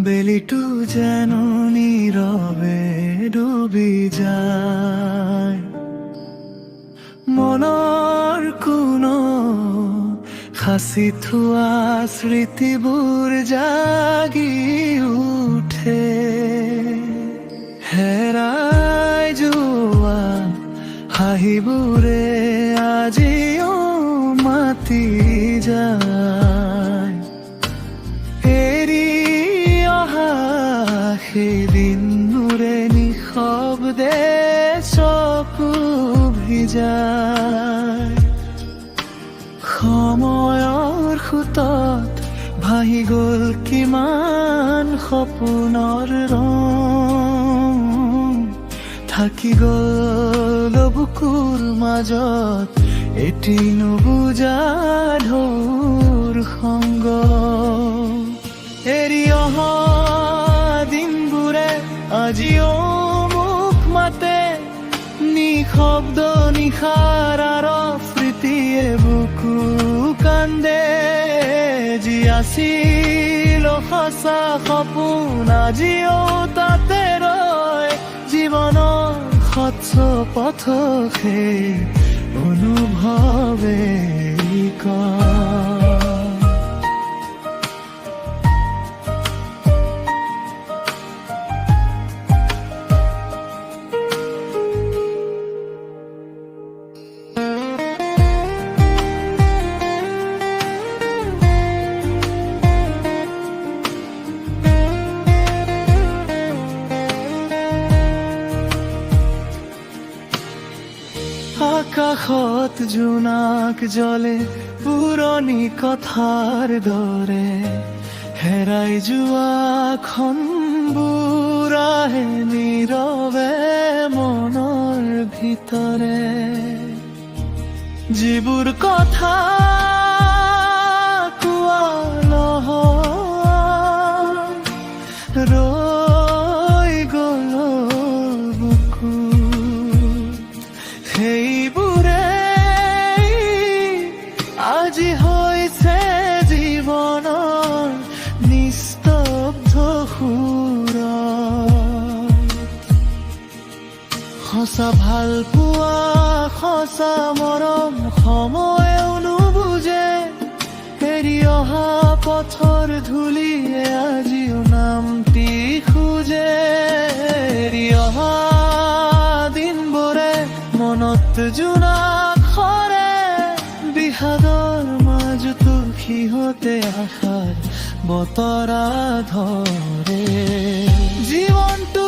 বেলিটো যেন নীৰৱে ডুবি যায়, মনৰ কোনো সাঁচি থোৱা স্মৃতিবোৰ জাগি উঠে, হেৰাই যোৱা হাঁহিবোৰে আজিও মাতি যায়। সেইদিনবোৰে নিশব্দে চকু ভিজায়, সময়ৰ সোঁতত ভাহি গ'ল কিমান সপোনৰ ৰং, থাকি গ'ল বুকুৰ মাজত এটি নুবুজা ঢৌৰ সংগ। এৰি অহা দিনবোৰে আজিও মোক মাতে, নিশব্দ নিশাৰ স্মৃতিয়ে বুকু কান্দে। যি আছিল সঁচা সপোন আজিও তাতে ৰয়, জীৱনৰ স্বচ্ছ পথকে অনুভৱে কয়। আকাশত জোনাক জ্বলে পুৰণি কথাৰ দৰে, হেৰাই যোৱা ক্ষণবোৰ আহে নীৰৱে মনৰ ভিতৰে, যিবোৰ কথা কোৱা নহয় ৰৈ গ'ল বুকুত, সেইবোৰে আজি হৈছে জীৱনৰ নিস্তব্ধ সুৰ। সঁচা ভাল পোৱা সঁচা মৰম সময়েও নুবুজে, এৰি অহা পথৰ ধূলিয়ে আজিও নামটি খোজে। এৰি অহা দিনবোৰে মনত জোনাক সৰে, বিষাদৰ মাজতো সিহঁতে আশাৰ বতৰা ধৰে। জীৱনটো